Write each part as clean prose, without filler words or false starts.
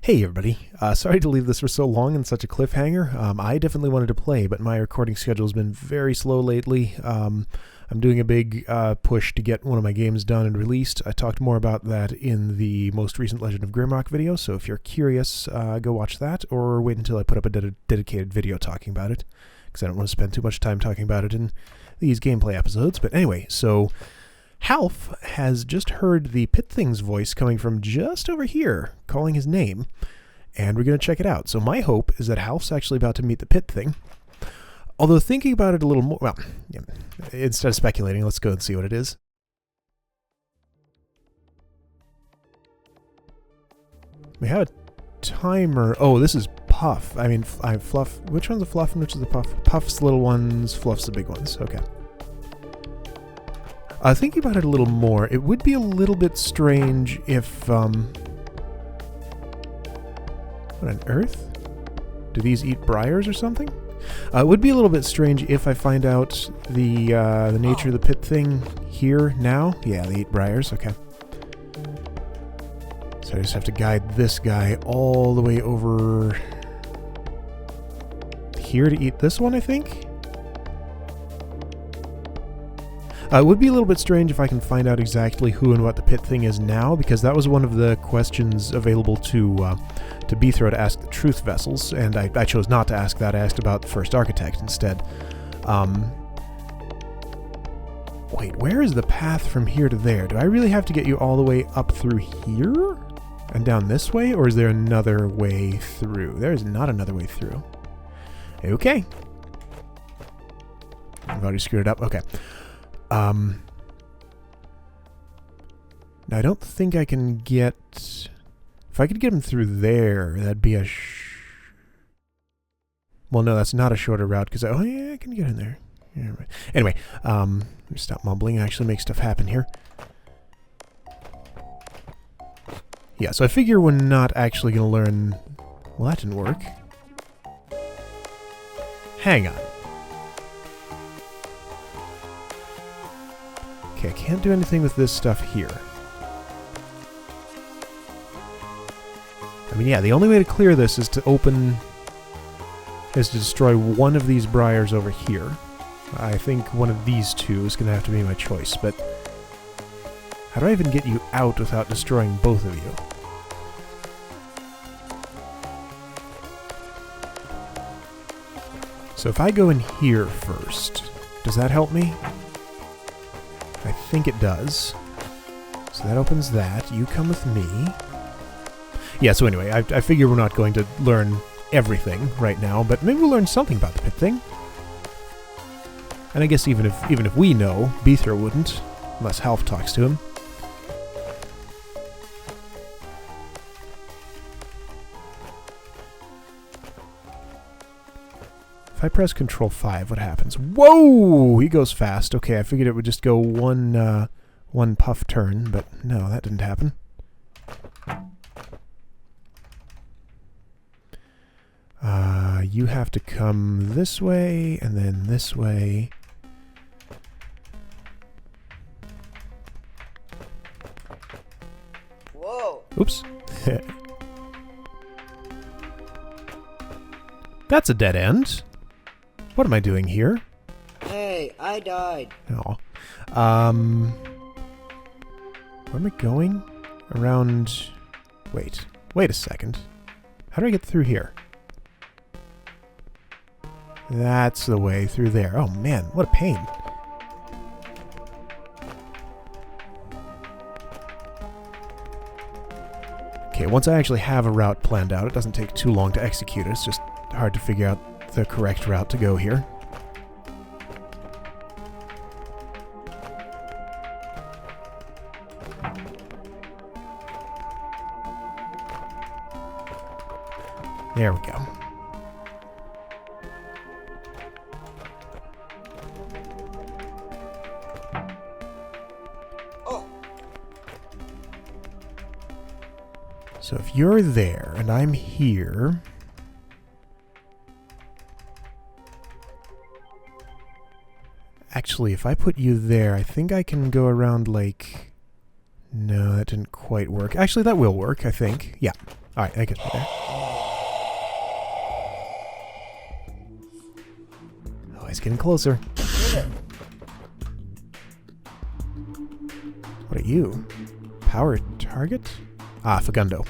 Hey everybody, sorry to leave this for so long and such a cliffhanger. I definitely wanted to play, but my recording schedule has been very slow lately. I'm doing a big push to get one of my games done and released. I talked more about that in the most recent Legend of Grimrock video, so if you're curious, go watch that, or wait until I put up a dedicated video talking about it, because I don't want to spend too much time talking about it in these gameplay episodes. But anyway, so Half has just heard the Pit Thing's voice coming from just over here, calling his name, and we're going to check it out. So my hope is that Half's actually about to meet the Pit Thing. Although thinking about it a little more, well, yeah, instead of speculating, let's go and see what it is. We have a timer. Oh, this is Puff. I mean, Fluff. Which one's the Fluff and which is the Puff? Puff's the little ones, Fluff's the big ones. Okay. Thinking about it a little more, it would be a little bit strange if, what on earth? Do these eat briars or something? It would be a little bit strange if I find out the nature of the Pit Thing here now. Yeah, they eat briars, okay. So I just have to guide this guy all the way over here to eat this one, I think? It would be a little bit strange if I can find out exactly who and what the Pit Thing is now, because that was one of the questions available to Bethro to ask the Truth Vessels, and I chose not to ask that. I asked about the First Architect instead. Wait, where is the path from here to there? Do I really have to get you all the way up through here and down this way, or is there another way through? There is not another way through. Okay. I've already screwed it up. Okay. Now I don't think I can get... If I could get him through there, that'd be a well, no, that's not a shorter route, because oh yeah, I can get in there. Yeah, right. Anyway, let me stop mumbling and actually make stuff happen here. Yeah, so I figure we're not actually going to learn... Well, that didn't work. Hang on. Okay, I can't do anything with this stuff here. I mean, yeah, the only way to clear this is to destroy one of these briars over here. I think one of these two is going to have to be my choice, but how do I even get you out without destroying both of you? So if I go in here first, does that help me? I think it does. So that opens that. You come with me. Yeah, so anyway, I figure we're not going to learn everything right now, but maybe we'll learn something about the Pit Thing. And I guess even if we know, Bethro wouldn't, unless Half talks to him. If I press Control 5, what happens? Whoa! He goes fast. Okay, I figured it would just go one puff turn, but no, that didn't happen. You have to come this way, and then this way. Whoa! Oops. That's a dead end. What am I doing here? Hey, I died. Oh. Where am I going? Around... Wait a second. How do I get through here? That's the way through there. Oh man, what a pain. Okay, once I actually have a route planned out, it doesn't take too long to execute it. It's just hard to figure out the correct route to go here. There we go. Oh. So if you're there and I'm here... Actually, if I put you there, I think I can go around like... No, that didn't quite work. Actually, that will work, I think. Yeah. Alright, that gets me there. Oh, he's getting closer. What are you? Power target? Ah, Fagundo.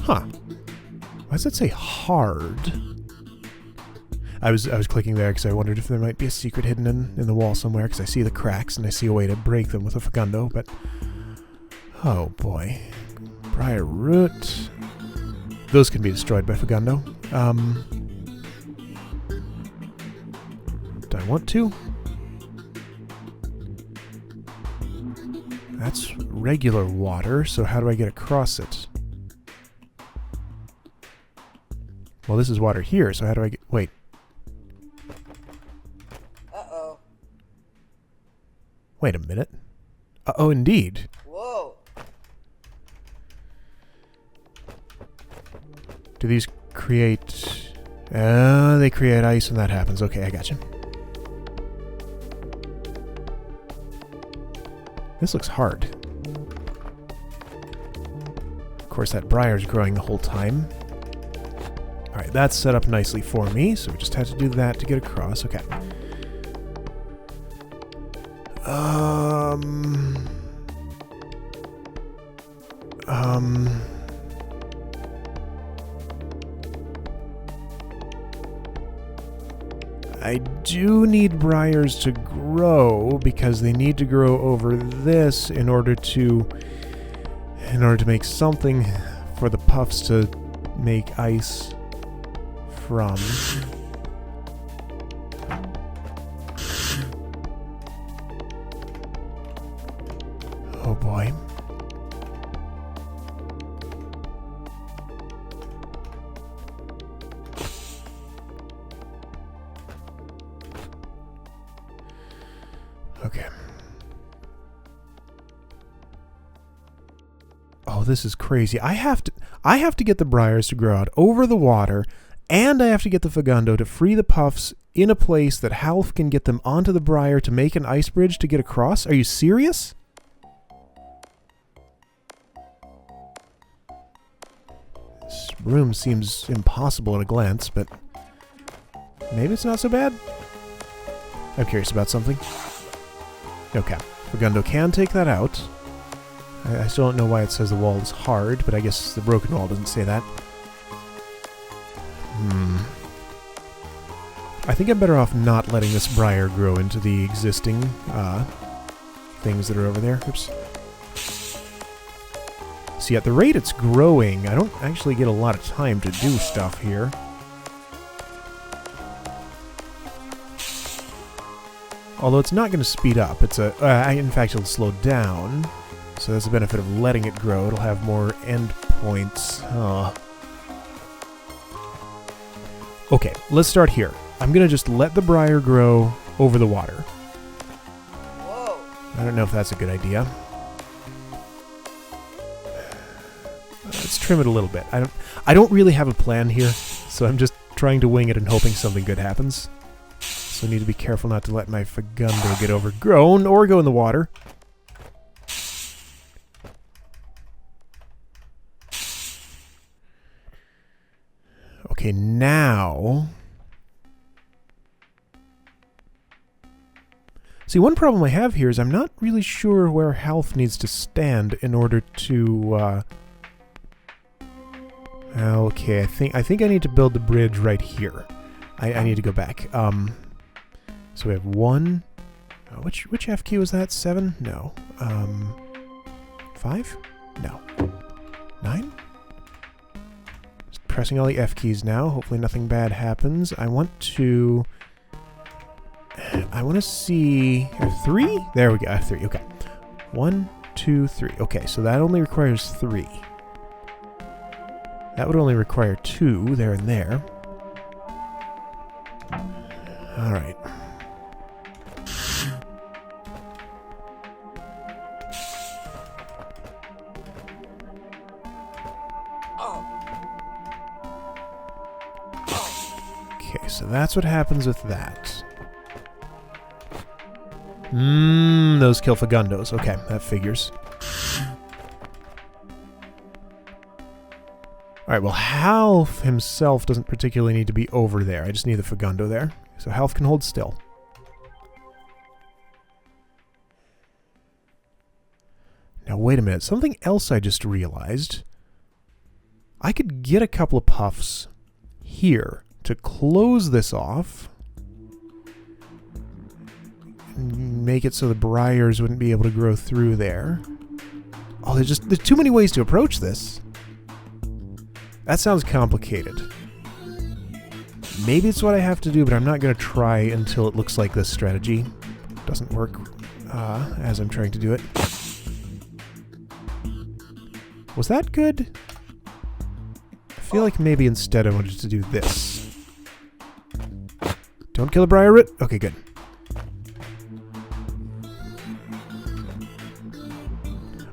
Huh. Why does it say hard? I was clicking there because I wondered if there might be a secret hidden in the wall somewhere, because I see the cracks and I see a way to break them with a Fagundo, but... Oh boy. Briar root. Those can be destroyed by Fagundo. Do I want to? That's regular water, so how do I get across it? Well, this is water here, so how do I get... Wait. Uh-oh. Wait a minute. Uh-oh, indeed. Whoa. Do these create... they create ice when that happens. Okay, I gotcha. This looks hard. Of course, that briar's growing the whole time. Alright, that's set up nicely for me, so we just have to do that to get across. Okay. I do need briars to grow because they need to grow over this in order to make something for the puffs to make ice from. Oh boy. Okay. Oh, this is crazy. I have to get the briars to grow out over the water, and I have to get the Fagundo to free the puffs in a place that Half can get them onto the briar to make an ice bridge to get across. Are you serious? This room seems impossible at a glance, but maybe it's not so bad. I'm curious about something. Okay, Fagundo can take that out. I still don't know why it says the wall is hard, but I guess the broken wall doesn't say that. I think I'm better off not letting this briar grow into the existing things that are over there. Oops. See, at the rate it's growing, I don't actually get a lot of time to do stuff here. Although it's not going to speed up. It's a... in fact, it'll slow down. So that's the benefit of letting it grow. It'll have more endpoints. Okay, let's start here. I'm going to just let the briar grow over the water. Whoa. I don't know if that's a good idea. Let's trim it a little bit. I don't really have a plan here, so I'm just trying to wing it and hoping something good happens. So I need to be careful not to let my Fagundo get overgrown or go in the water. Okay, now... See, one problem I have here is I'm not really sure where Half needs to stand in order to, Okay, I think I need to build the bridge right here. I need to go back. So we have 1... which F key was that? 7? No. 5? No. 9? Just pressing all the F keys now. Hopefully nothing bad happens. I want to see... F3? There we go, F3. Okay. 1, 2, 3. Okay, so that only requires 3. That would only require 2 there and there. Alright. Okay, so that's what happens with that. Those kill Fagundos. Okay, that figures. Alright, well, Half himself doesn't particularly need to be over there. I just need the Fagundo there. So Half can hold still. Now, wait a minute. Something else I just realized. I could get a couple of puffs here to close this off. And make it so the briars wouldn't be able to grow through there. Oh, there's too many ways to approach this. That sounds complicated. Maybe it's what I have to do, but I'm not going to try until it looks like this strategy doesn't work as I'm trying to do it. Was that good? I feel like maybe instead I wanted to do this. Don't kill the briar root? Okay, good.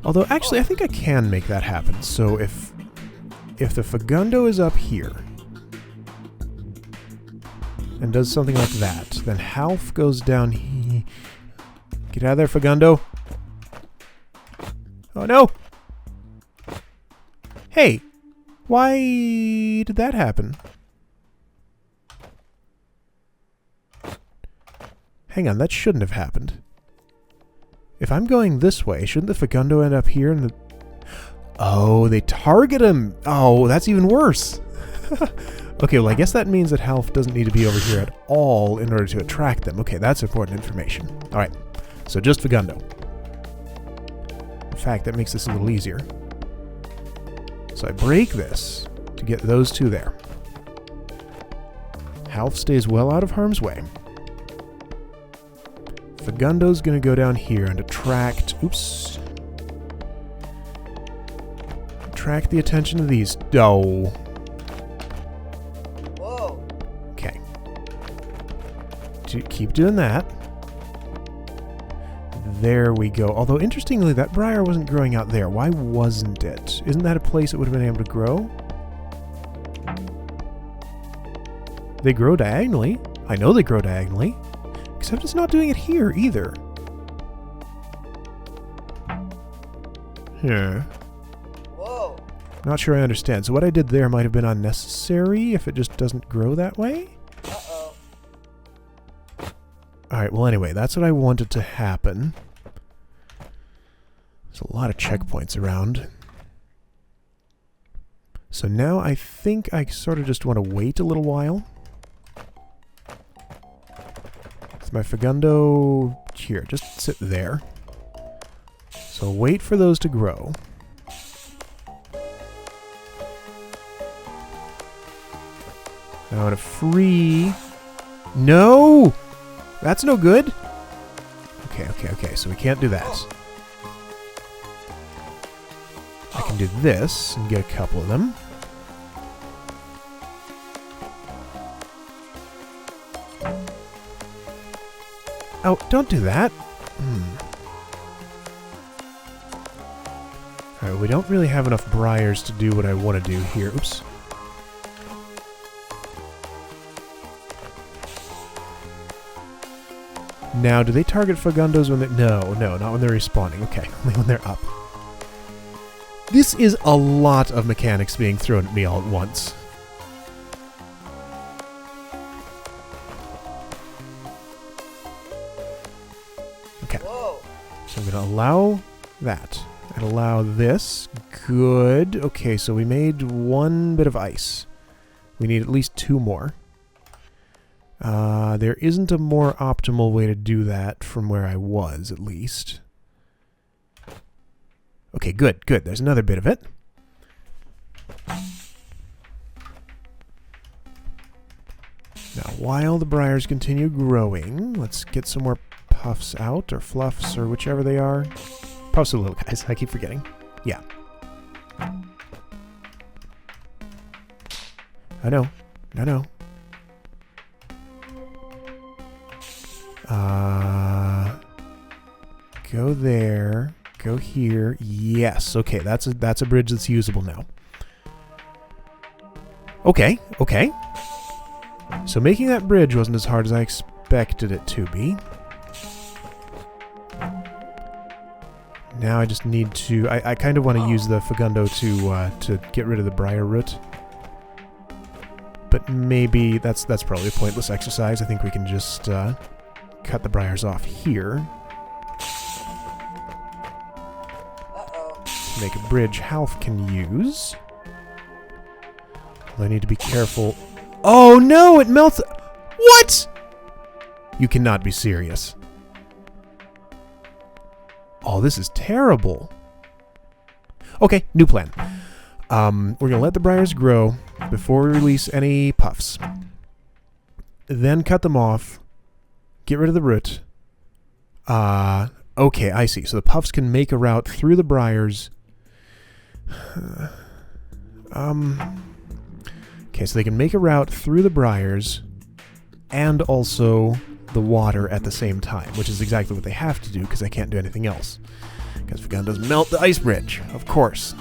Although, actually, I think I can make that happen. So if the Fagundo is up here and does something like that, then Half goes down here. Get out of there, Fagundo. Oh, no! Hey! Why did that happen? Hang on, that shouldn't have happened. If I'm going this way, shouldn't the Fagundo end up here and the... Oh, they target him! Oh, that's even worse! Okay, well, I guess that means that Half doesn't need to be over here at all in order to attract them. Okay, that's important information. Alright, so just Fagundo. In fact, that makes this a little easier. So I break this to get those two there. Half stays well out of harm's way. Fagundo's gonna go down here and attract... Oops. Attract the attention of these... Oh. Whoa. Okay. Keep doing that. There we go. Although, interestingly, that briar wasn't growing out there. Why wasn't it? Isn't that a place it would have been able to grow? They grow diagonally. I know they grow diagonally. Except it's not doing it here, either. Yeah. Whoa. Not sure I understand. So what I did there might have been unnecessary if it just doesn't grow that way? Uh-oh. Alright, well anyway, that's what I wanted to happen. There's a lot of checkpoints around. So now I think I sort of just want to wait a little while. With my Fagundo here, just sit there. So wait for those to grow. I want to free... No! That's no good! Okay, so we can't do that. I can do this and get a couple of them. Oh, don't do that! Alright, we don't really have enough briars to do what I want to do here. Oops. Now, do they target Fagundos when they... No, not when they're respawning. Okay, only when they're up. This is a lot of mechanics being thrown at me all at once. Okay. Whoa. So I'm going to allow that. And allow this. Good. Okay, so we made one bit of ice. We need at least two more. There isn't a more optimal way to do that from where I was, at least. Okay, good. There's another bit of it. Now, while the briars continue growing, let's get some more puffs out, or fluffs, or whichever they are. Puffs are little guys, I keep forgetting. Yeah. I know. Go there. Go here. Yes. Okay, that's a bridge that's usable now. Okay. So making that bridge wasn't as hard as I expected it to be. Now I just need to... I kind of want to use the Fagundo to get rid of the briar root. But maybe that's probably a pointless exercise. I think we can just cut the briars off here. To make a bridge Half can use. I need to be careful. Oh no, it melts... What?! You cannot be serious. Oh, this is terrible. Okay, new plan. We're going to let the briars grow before we release any puffs. Then cut them off. Get rid of the root. Okay, I see. So the puffs can make a route through the briars. Okay, so they can make a route through the briars and also the water at the same time, which is exactly what they have to do because they can't do anything else. Because Fagundos melt the ice bridge, of course.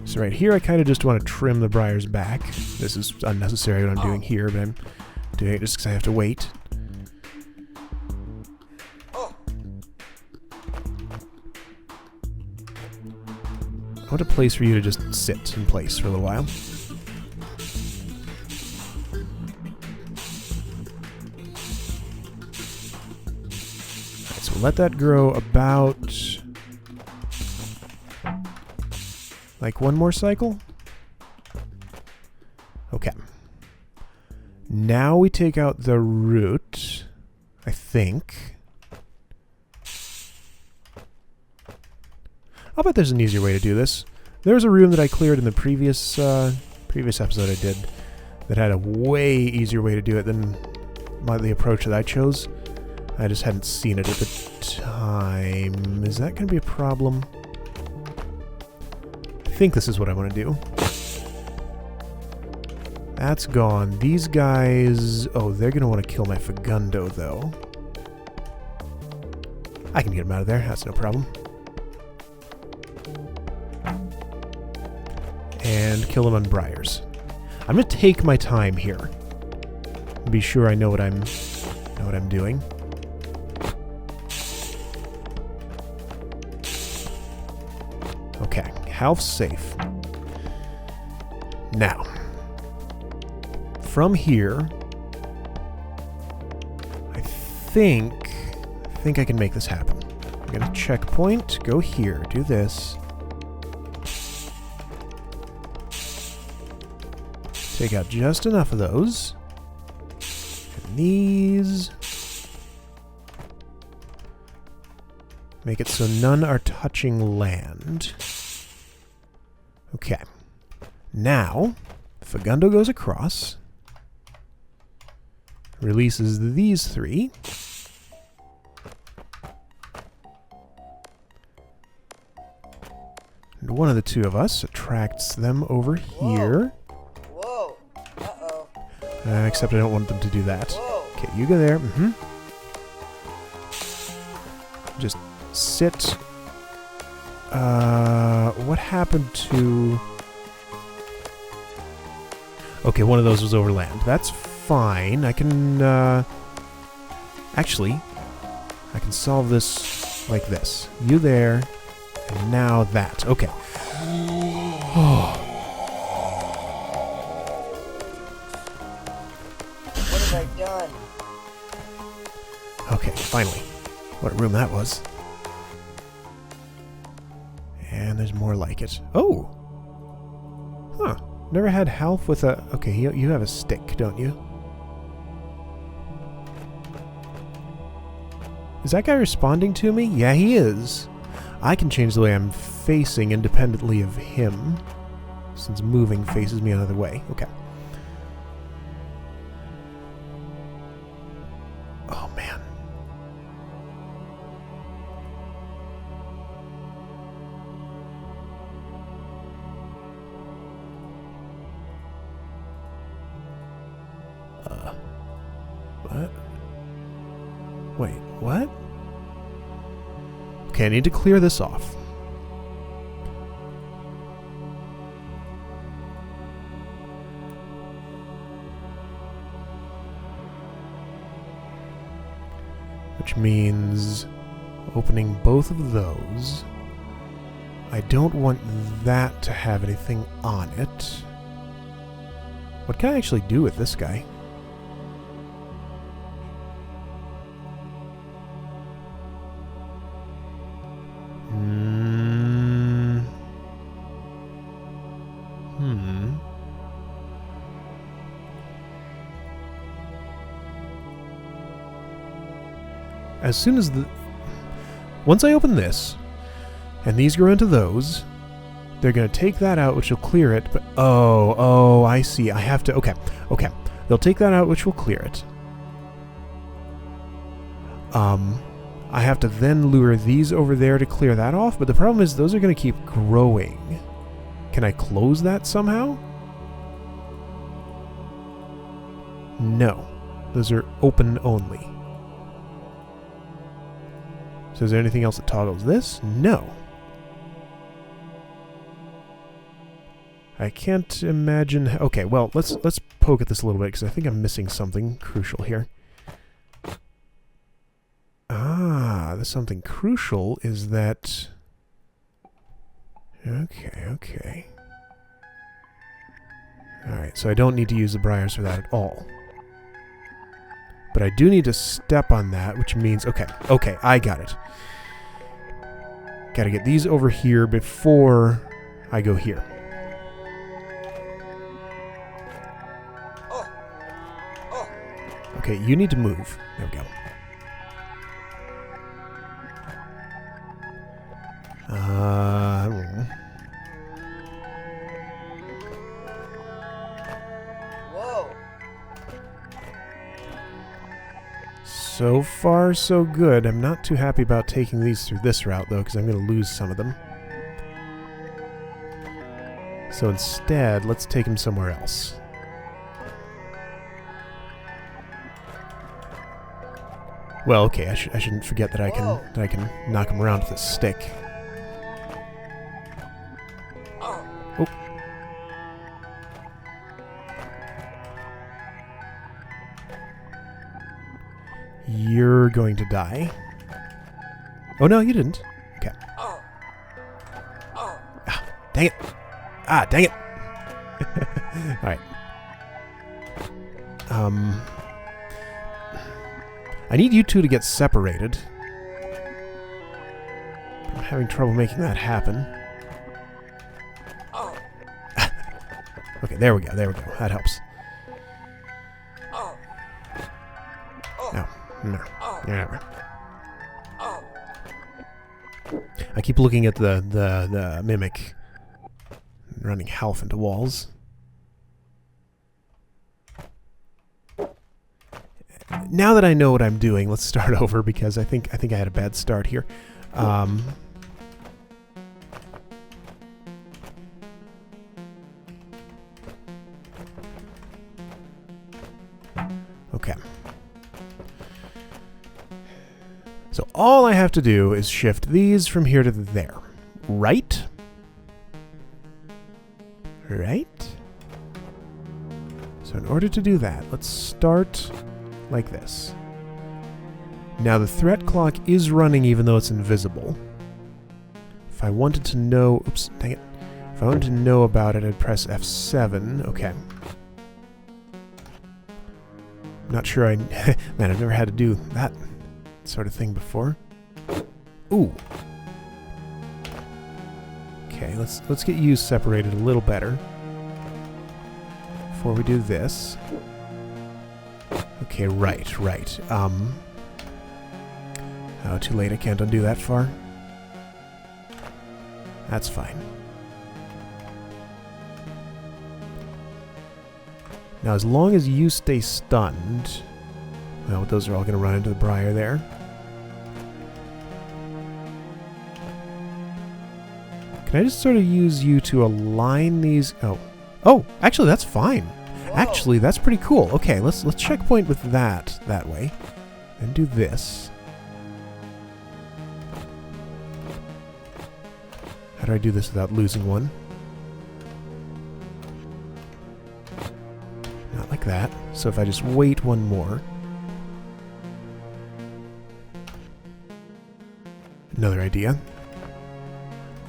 So right here, I kind of just want to trim the briars back. This is unnecessary what I'm doing here, but I'm doing it just because I have to wait. I want a place for you to just sit in place for a little while. Alright, so we'll let that grow about... like one more cycle? Okay. Now we take out the root, I think. I'll bet there's an easier way to do this. There's a room that I cleared in the previous episode I did that had a way easier way to do it than the approach that I chose. I just hadn't seen it at the time. Is that going to be a problem? I think this is what I want to do. That's gone. These guys... oh, they're going to want to kill my Fagundo, though. I can get them out of there. That's no problem. And kill them on briars. I'm going to take my time here. Be sure I know what I'm doing. Okay, Half's safe. Now, from here, I think I can make this happen. I'm gonna checkpoint, go here, do this. Take out just enough of those. And these. Make it so none are touching land. Okay. Now, Fagundo goes across. Releases these three. And one of the two of us attracts them over here. Whoa. Uh-oh. Except I don't want them to do that. Whoa. Okay, you go there. Just sit. What happened to... okay, one of those was over land. That's fine. I can, actually, I can solve this like this. You there, and now that. Okay. What have I done? Okay, finally. What a room that was. And there's more like it. Oh! Huh. Never had Half with a... okay, you have a stick, don't you? Is that guy responding to me? Yeah, he is. I can change the way I'm facing independently of him, since moving faces me another way. Okay. Oh, man. What? Wait, what? Okay, I need to clear this off. which means opening both of those. I don't want that to have anything on it. What can I actually do with this guy? As soon as once I open this, and these grow into those, they're going to take that out, which will clear it, but oh, I see. I have to, okay. They'll take that out, which will clear it. I have to then lure these over there to clear that off, but the problem is those are going to keep growing. Can I close that somehow? No. Those are open only. So is there anything else that toggles this? No. I can't imagine... Okay, well, let's poke at this a little bit, because I think I'm missing something crucial here. There's something crucial is that... Okay. Alright, so I don't need to use the briars for that at all. But I do need to step on that, which means... Okay, I got it. Gotta get these over here before I go here. Okay, you need to move. There we go. Whoa. So far, so good. I'm not too happy about taking these through this route, though, because I'm going to lose some of them. So instead, let's take them somewhere else. Well, okay, I shouldn't forget that I can knock him around with a stick. Oh. You're going to die. Oh no, you didn't. Okay. Ah, dang it! Ah, dang it! All right. I need you two to get separated. I'm having trouble making that happen. Okay, there we go. That helps. No. I keep looking at the mimic running health into walls. Now that I know what I'm doing, let's start over because I think I had a bad start here. Okay. So all I have to do is shift these from here to there. Right? Right? So in order to do that, let's start like this. Now the threat clock is running even though it's invisible. If I wanted to know... Oops, dang it. If I wanted to know about it, I'd press F7. Okay. Not sure I... Man, I've never had to do that sort of thing before. Ooh. Okay, let's get you separated a little better before we do this. Okay, right. Oh, too late. I can't undo that far. That's fine. Now, as long as you stay stunned... Well, those are all going to run into the briar there. Can I just sort of use you to align these... Oh, actually, that's fine. Whoa. Actually, that's pretty cool. Okay, let's checkpoint with that way. Then do this. How do I do this without losing one? Not like that. So if I just wait one more... another idea.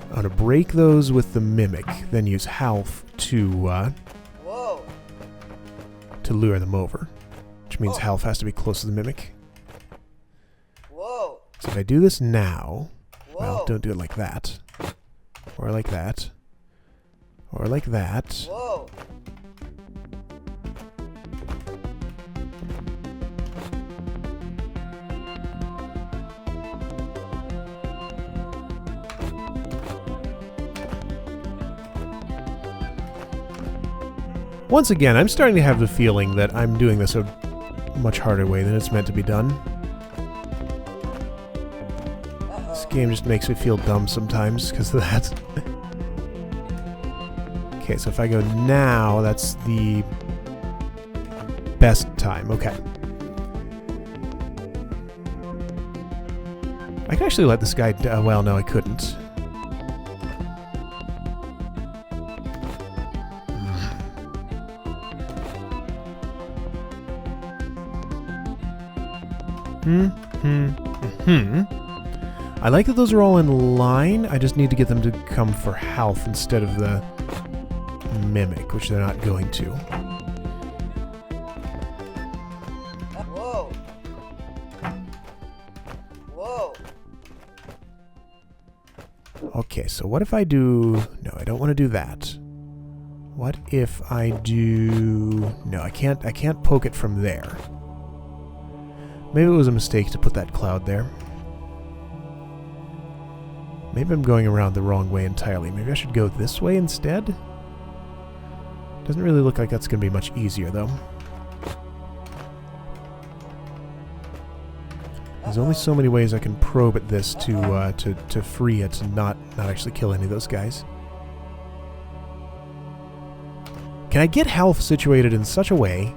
I'm gonna break those with the mimic, then use Half to Whoa. lure them over, which means Oh. Half has to be close to the mimic. Whoa. So if I do this now, Whoa. well, don't do it like that, or like that, or like that. Whoa. Once again, I'm starting to have the feeling that I'm doing this a much harder way than it's meant to be done. This game just makes me feel dumb sometimes because of that. Okay, so if I go now, that's the best time. Okay. I can actually let this guy... well, no, I couldn't. I like that those are all in line. I just need to get them to come for health instead of the mimic, which they're not going to. Whoa. Whoa. Okay, so what if I do... No, I don't want to do that. What if I do... No, I can't poke it from there. Maybe it was a mistake to put that cloud there. Maybe I'm going around the wrong way entirely. Maybe I should go this way instead? Doesn't really look like that's going to be much easier, though. There's only so many ways I can probe at this to free it and not actually kill any of those guys. Can I get health situated in such a way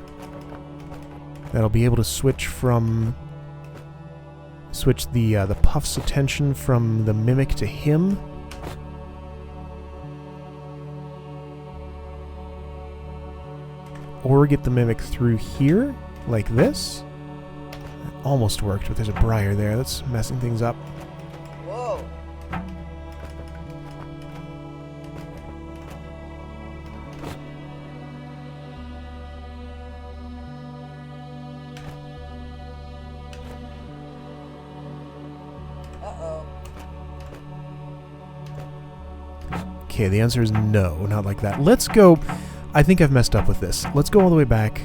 that I'll be able to switch the Puff's attention from the mimic to him? Or get the mimic through here, like this? That almost worked, but there's a briar there. That's messing things up. Whoa. Okay, the answer is no, not like that. Let's go... I think I've messed up with this. Let's go all the way back.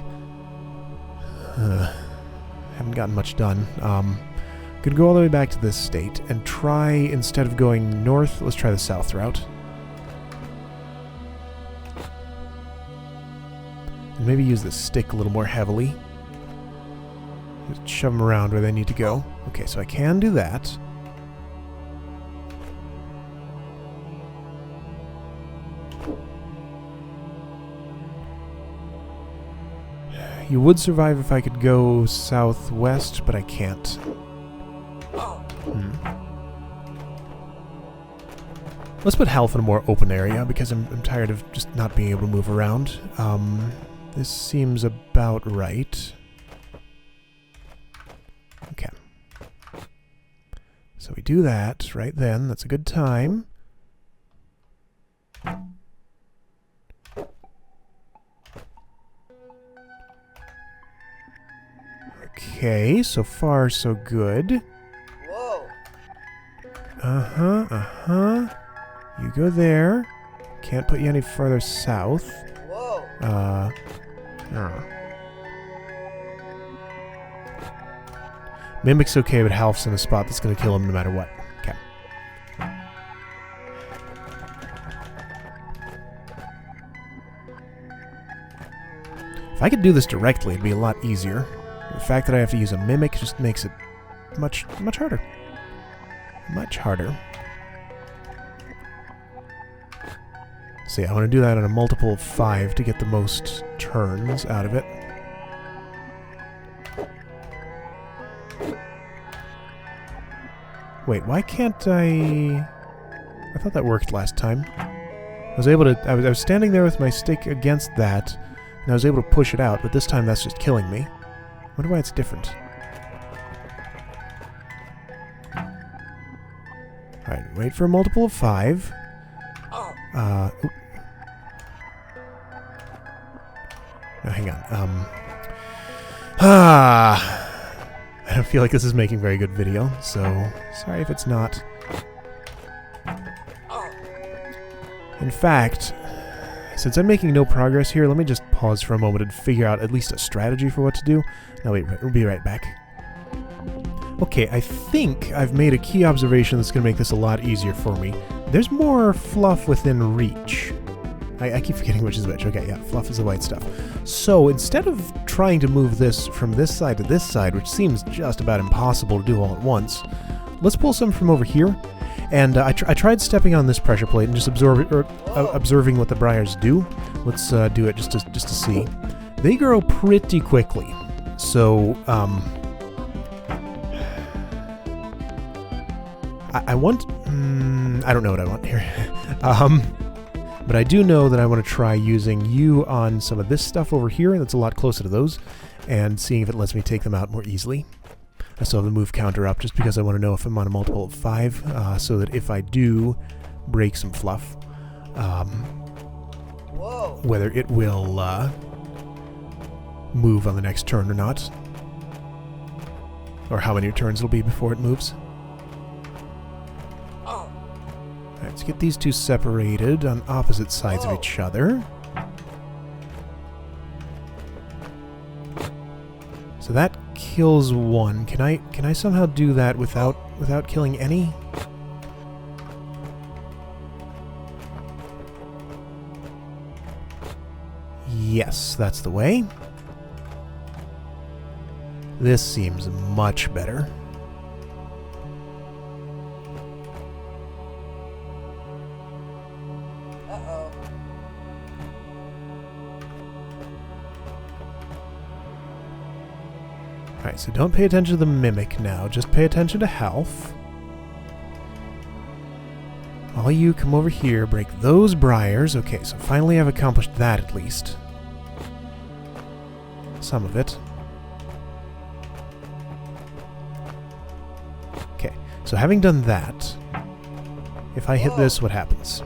Haven't gotten much done. Gonna go all the way back to this state and try, instead of going north, let's try the south route. And maybe use the stick a little more heavily. Just shove them around where they need to go. Okay, so I can do that. You would survive if I could go southwest, but I can't. Let's put health in a more open area, because I'm tired of just not being able to move around. This seems about right. Okay. So we do that right then. That's a good time. Okay, so far so good. Whoa. You go there. Can't put you any further south. Whoa. Mimic's okay, but Half's in a spot that's going to kill him no matter what. Okay. If I could do this directly, it'd be a lot easier. The fact that I have to use a mimic just makes it much harder. Much harder. So yeah, I want to do that on a multiple of 5 to get the most turns out of it. Wait, why can't I... I thought that worked last time. I was able to... I was standing there with my stick against that, and I was able to push it out, but this time that's just killing me. I wonder why it's different. Alright, wait for a multiple of 5. Oop. No, hang on. I don't feel like this is making very good video, so sorry if it's not. In fact, since I'm making no progress here, let me just pause for a moment and figure out at least a strategy for what to do. No, wait, we'll be right back. Okay, I think I've made a key observation that's going to make this a lot easier for me. There's more fluff within reach. I keep forgetting which is which. Okay, yeah, fluff is the white stuff. So instead of trying to move this from this side to this side, which seems just about impossible to do all at once, let's pull some from over here. And I tried stepping on this pressure plate and just observing what the briars do. Let's do it just to see. They grow pretty quickly. So, I want... I don't know what I want here. But I do know that I want to try using you on some of this stuff over here that's a lot closer to those, and seeing if it lets me take them out more easily. I still have the move counter up just because I want to know if I'm on a multiple of 5, so that if I do break some fluff, whether it will move on the next turn or not, or how many turns it'll be before it moves. Alright, let's get these two separated on opposite sides of each other. So that kills one. Can I somehow do that without killing any? Yes, that's the way. This seems much better. Alright, so don't pay attention to the mimic now, just pay attention to health. All you come over here, break those briars. Okay, so finally I've accomplished that at least. Some of it. Okay, so having done that, if I hit this, what happens?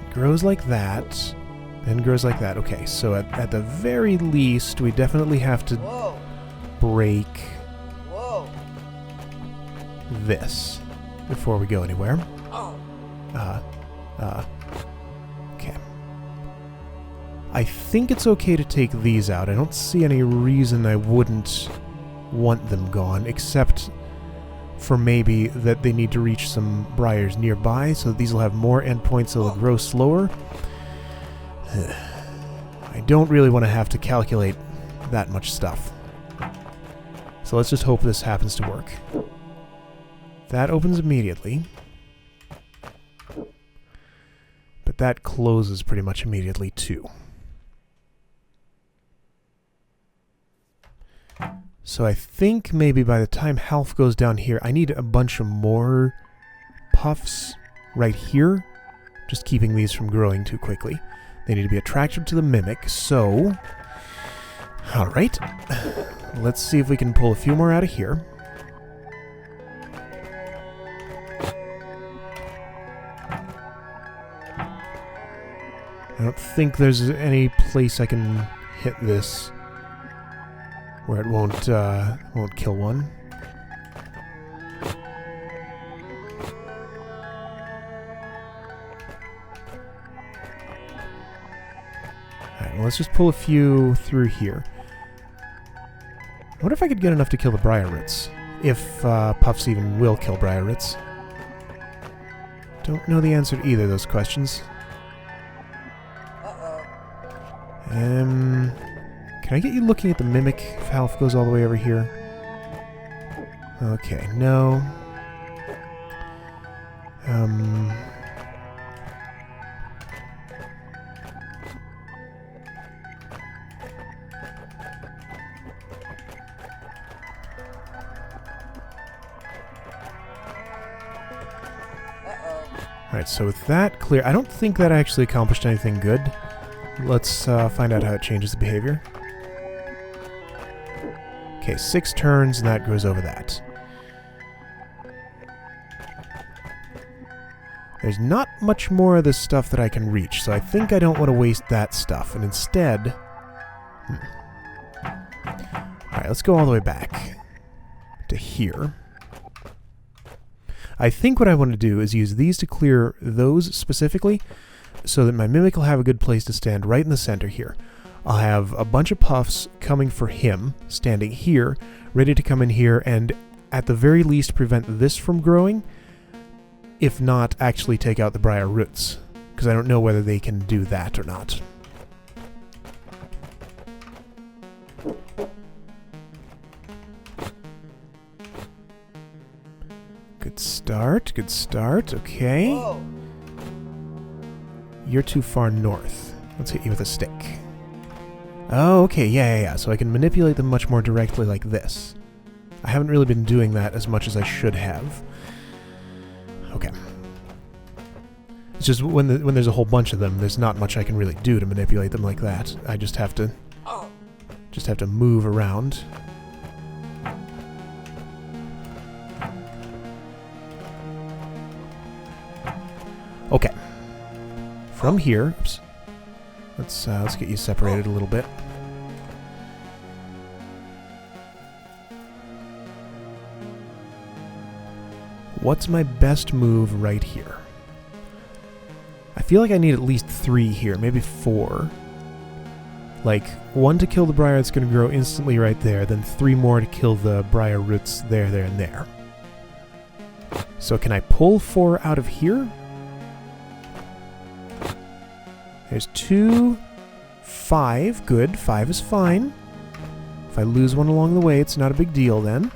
It grows like that. Then grows like that. Okay, so at the very least, we definitely have to break this before we go anywhere. Okay. I think it's okay to take these out. I don't see any reason I wouldn't want them gone, except for maybe that they need to reach some briars nearby, so these will have more endpoints, so they'll grow slower. I don't really want to have to calculate that much stuff. So let's just hope this happens to work. That opens immediately. But that closes pretty much immediately too. So I think maybe by the time health goes down here, I need a bunch of more puffs right here. Just keeping these from growing too quickly. They need to be attractive to the mimic, so... Alright. Let's see if we can pull a few more out of here. I don't think there's any place I can hit this where it won't kill one. Well, let's just pull a few through here. I wonder if I could get enough to kill the briar roots. If puffs even will kill briar roots. Don't know the answer to either of those questions. Can I get you looking at the mimic if health goes all the way over here? Okay, no. Alright, so with that clear, I don't think that actually accomplished anything good. Let's find out how it changes the behavior. Okay, 6 turns, and that goes over that. There's not much more of this stuff that I can reach, so I think I don't want to waste that stuff, and instead... Alright, let's go all the way back to here. I think what I want to do is use these to clear those specifically, so that my Mimic will have a good place to stand right in the center here. I'll have a bunch of puffs coming for him, standing here, ready to come in here, and at the very least prevent this from growing, if not actually take out the briar roots, because I don't know whether they can do that or not. Good start, okay. Whoa. You're too far north. Let's hit you with a stick. Oh, okay, yeah. So I can manipulate them much more directly like this. I haven't really been doing that as much as I should have. Okay. It's just when there's a whole bunch of them, there's not much I can really do to manipulate them like that. I just have to move around. Okay. From here, oops. Let's get you separated a little bit. What's my best move right here? I feel like I need at least 3 here, maybe 4. Like, 1 to kill the briar that's going to grow instantly right there, then 3 more to kill the briar roots there, and there. So can I pull 4 out of here? There's 2, 5, good, 5 is fine. If I lose one along the way, it's not a big deal then.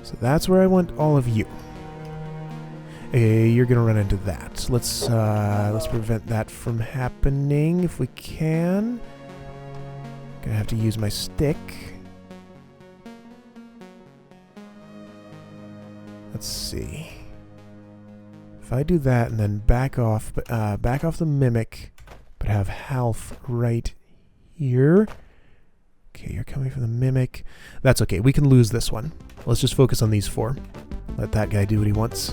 So that's where I want all of you. You're gonna run into that. Let's prevent that from happening if we can. Gonna have to use my stick. Let's see. If I do that and then back off the Mimic, but have Half right here. Okay, you're coming from the Mimic. That's okay, we can lose this one. Let's just focus on these 4. Let that guy do what he wants.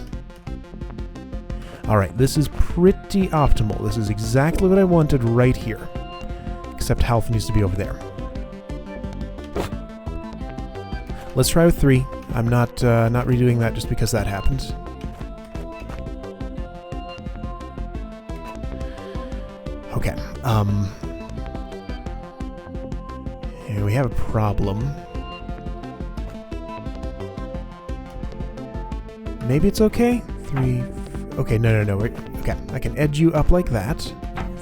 Alright, this is pretty optimal. This is exactly what I wanted right here. Except Half needs to be over there. Let's try with 3. I'm not redoing that just because that happened. Okay, here we have a problem. Maybe it's okay? 3... Okay, no. Okay, I can edge you up like that.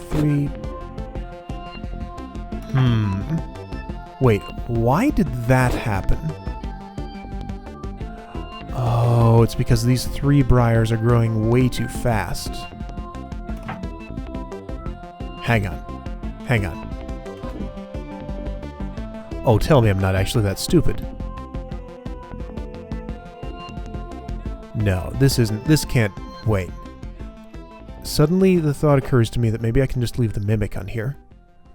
3... Wait, why did that happen? Oh, it's because these 3 briars are growing way too fast. Hang on. Oh, tell me I'm not actually that stupid. No, this can't... Wait. Suddenly the thought occurs to me that maybe I can just leave the Mimic on here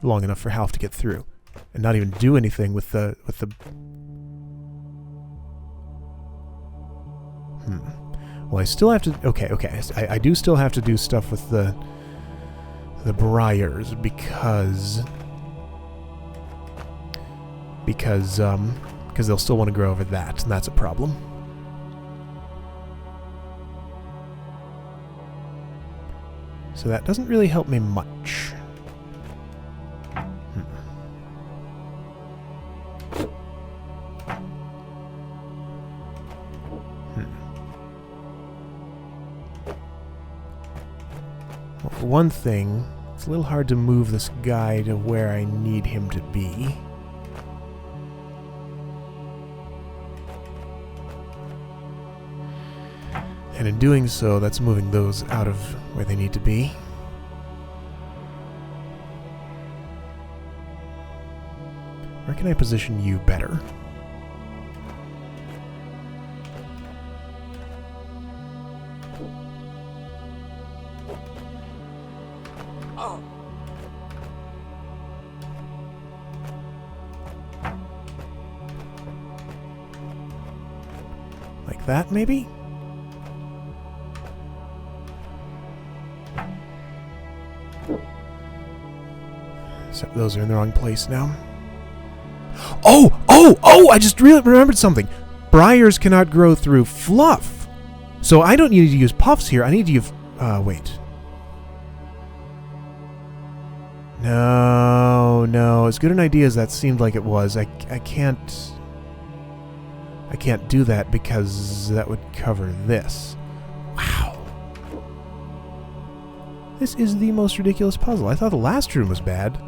long enough for Half to get through and not even do anything with the... Well, I still have to... Okay. I do still have to do stuff with the briars because they'll still want to grow over that, and that's a problem. So that doesn't really help me much. Well, for one thing, it's a little hard to move this guy to where I need him to be. And in doing so, that's moving those out of where they need to be. Where can I position you better? that, maybe? Except those are in the wrong place now. Oh! Oh! Oh! I just remembered something. Briars cannot grow through fluff. So I don't need to use puffs here. I need to use... wait. No, no. As good an idea as that seemed like it was, I can't... I can't do that because that would cover this. Wow. This is the most ridiculous puzzle. I thought the last room was bad.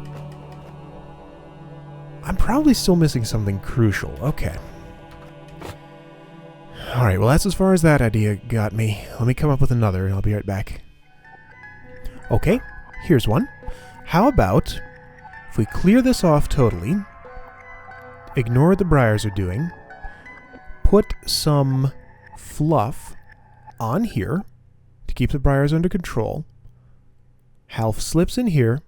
I'm probably still missing something crucial. Okay. Alright, well that's as far as that idea got me. Let me come up with another and I'll be right back. Okay, here's one. How about if we clear this off totally, ignore what the briars are doing, put some fluff on here to keep the briars under control, Half slips in here,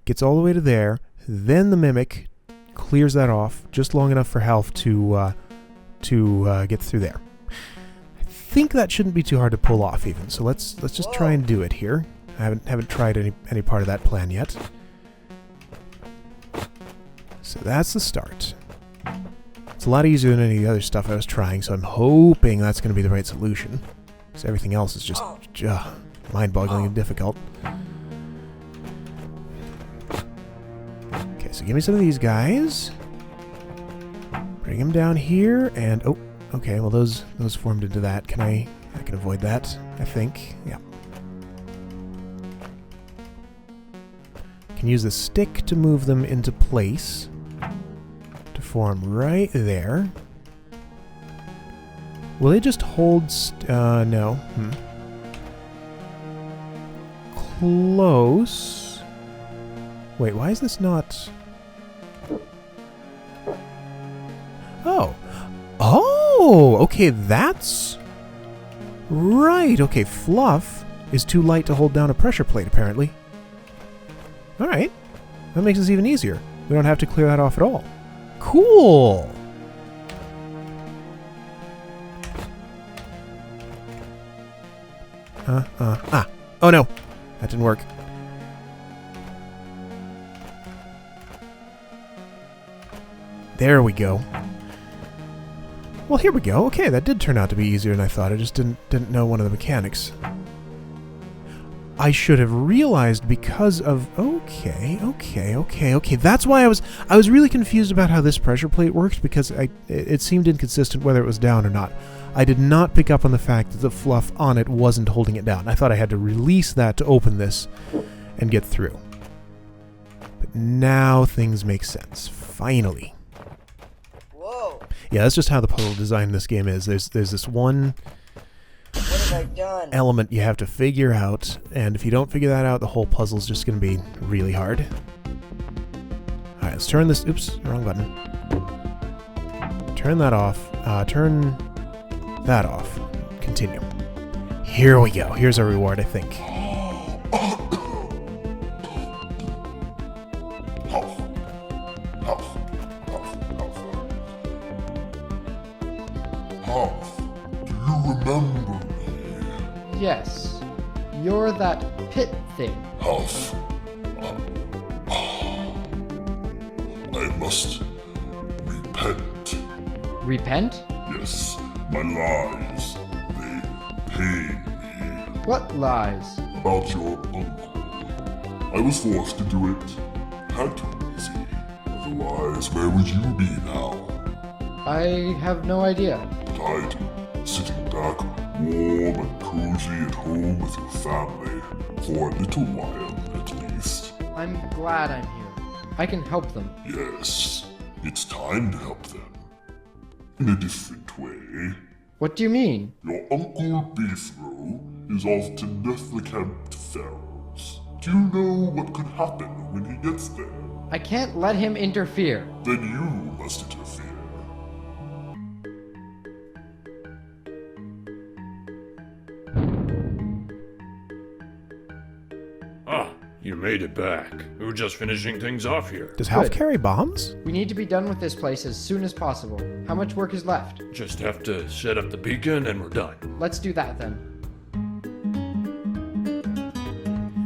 gets all the way to there, then the Mimic clears that off just long enough for Half to get through there. I think that shouldn't be too hard to pull off even, so let's just try and do it here. I haven't tried any part of that plan yet. So that's the start. It's a lot easier than any of the other stuff I was trying, so I'm hoping that's going to be the right solution. Because everything else is just mind-boggling and difficult. Okay, so give me some of these guys. Bring them down here, and oh, okay. Well, those formed into that. I can avoid that, I think. Yeah. Can use the stick to move them into place to form right there. Will they just hold? No. Close. Wait, why is this not? Oh. Oh! Okay, that's... Right, okay, fluff is too light to hold down a pressure plate, apparently. Alright. That makes this even easier. We don't have to clear that off at all. Cool! Oh no! That didn't work. There we go. Well, here we go. Okay, that did turn out to be easier than I thought. I just didn't know one of the mechanics. I should have realized because of... Okay. That's why I was really confused about how this pressure plate worked, because it seemed inconsistent whether it was down or not. I did not pick up on the fact that the fluff on it wasn't holding it down. I thought I had to release that to open this and get through. But now things make sense. Finally. Whoa. Yeah, that's just how the puzzle design in this game is. There's this one... What have I done? Element you have to figure out, and if you don't figure that out, the whole puzzle's just going to be really hard. Alright, let's turn this... Oops, wrong button. Turn that off. Turn that off. Continue. Here we go. Here's our reward, I think. Remember me? Yes. You're that pit thing. Huff. I must repent. Repent? Yes, my lies. They pain me. What lies? About your uncle. I was forced to do it. Had to, easy. Otherwise, where would you be now? I have no idea. But I'd sitting back, warm and cozy at home with your family, for a little while at least. I'm glad I'm here. I can help them. Yes, it's time to help them. In a different way. What do you mean? Your Uncle Beefro is of Tenethlicamp Pharaohs. Do you know what could happen when he gets there? I can't let him interfere. Then you must interfere. You made it back. We were just finishing things off here. Does Half Good. carry bombs? We need to be done with this place as soon as possible. How much work is left? Just have to set up the beacon and we're done. Let's do that then.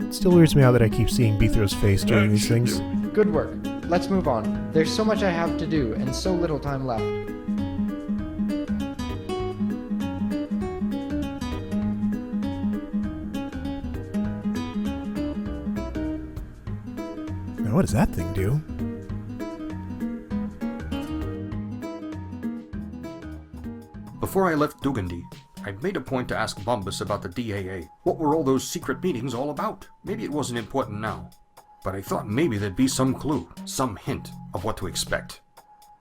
It still weirds me out that I keep seeing Beethro's face during That these should things. do it. Good work. Let's move on. There's so much I have to do and so little time left. Now, what does that thing do? Before I left Dugandi, I'd made a point to ask Bombus about the DAA. What were all those secret meetings all about? Maybe it wasn't important now, but I thought maybe there'd be some clue, some hint of what to expect.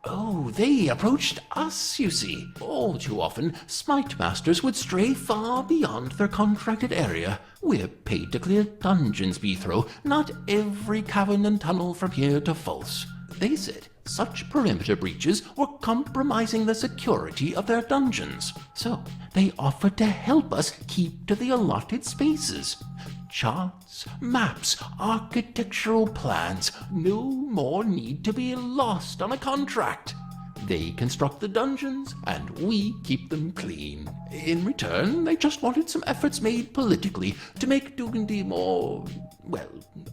Oh, they approached us, you see. All too often, Smite Masters would stray far beyond their contracted area. We're paid to clear dungeons, Beethro, not every cavern and tunnel from here to False. They said such perimeter breaches were compromising the security of their dungeons. So, they offered to help us keep to the allotted spaces. Charts, maps, architectural plans, no more need to be lost on a contract. They construct the dungeons, and we keep them clean. In return, they just wanted some efforts made politically to make Dugandi more, well,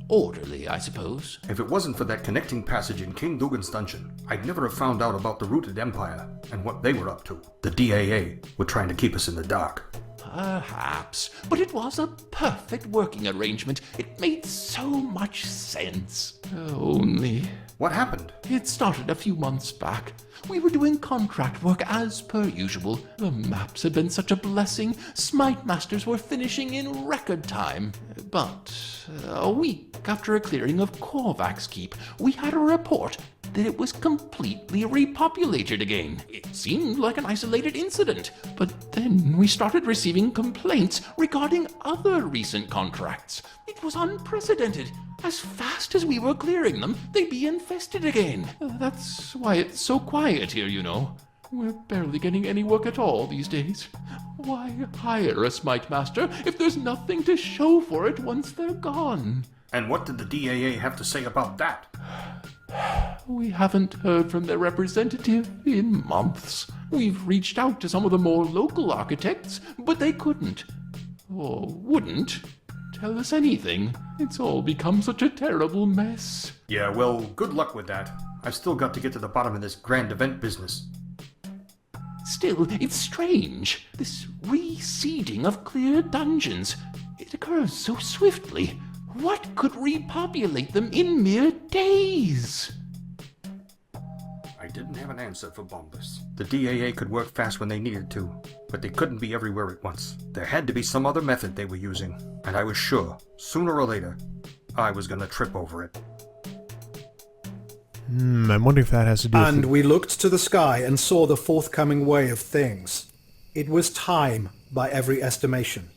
orderly, I suppose. If it wasn't for that connecting passage in King Dugan's dungeon, I'd never have found out about the Rooted Empire and what they were up to. The DAA were trying to keep us in the dark. Perhaps, but it was a perfect working arrangement. It made so much sense. Only... What happened? It started a few months back. We were doing contract work as per usual. The maps had been such a blessing. Smite Masters were finishing in record time. But a week after a clearing of Korvax Keep, we had a report that it was completely repopulated again. It seemed like an isolated incident, but then we started receiving complaints regarding other recent contracts. It was unprecedented. As fast as we were clearing them, they'd be infested again. That's why it's so quiet here, you know. We're barely getting any work at all these days. Why hire a Smite Master if there's nothing to show for it once they're gone? And what did the DAA have to say about that? We haven't heard from their representative in months. We've reached out to some of the more local architects, but they couldn't, or wouldn't, tell us anything. It's all become such a terrible mess. Yeah, well, good luck with that. I've still got to get to the bottom of this grand event business. Still, it's strange. This reseeding of cleared dungeons. It occurs so swiftly. What could repopulate them in mere days? I didn't have an answer for Bombus. The DAA could work fast when they needed to, but they couldn't be everywhere at once. There had to be some other method they were using, and I was sure, sooner or later, I was gonna trip over it. I'm wondering if that has to do with... And we looked to the sky and saw the forthcoming way of things. It was time, by every estimation.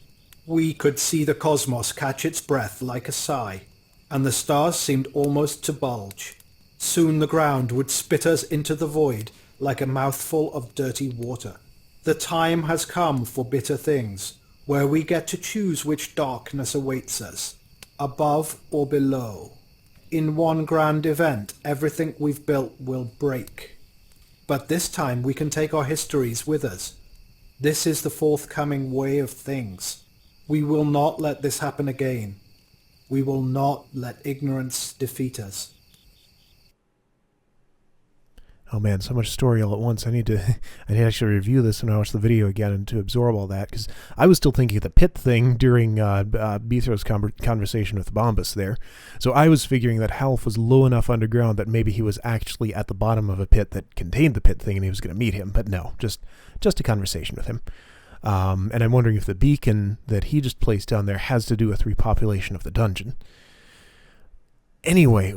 We could see the cosmos catch its breath like a sigh, and the stars seemed almost to bulge. Soon the ground would spit us into the void like a mouthful of dirty water. The time has come for bitter things, where we get to choose which darkness awaits us, above or below. In one grand event, everything we've built will break. But this time we can take our histories with us. This is the forthcoming way of things. We will not let this happen again. We will not let ignorance defeat us. Oh man, so much story all at once. I need to actually review this and watch the video again and to absorb all that, because I was still thinking of the pit thing during Beethro's conversation with Bombus there. So I was figuring that Half was low enough underground that maybe he was actually at the bottom of a pit that contained the pit thing and he was going to meet him. But no, just a conversation with him. And I'm wondering if the beacon that he just placed down there has to do with repopulation of the dungeon. Anyway,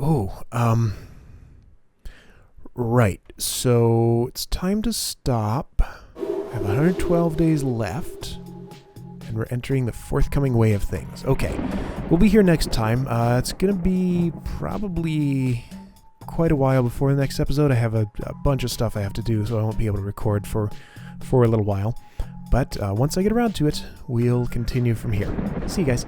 right, so it's time to stop. I have 112 days left, and we're entering the forthcoming way of things. Okay, we'll be here next time. It's going to be probably quite a while before the next episode. I have a bunch of stuff I have to do, so I won't be able to record for a little while. But once I get around to it, we'll continue from here. See you guys.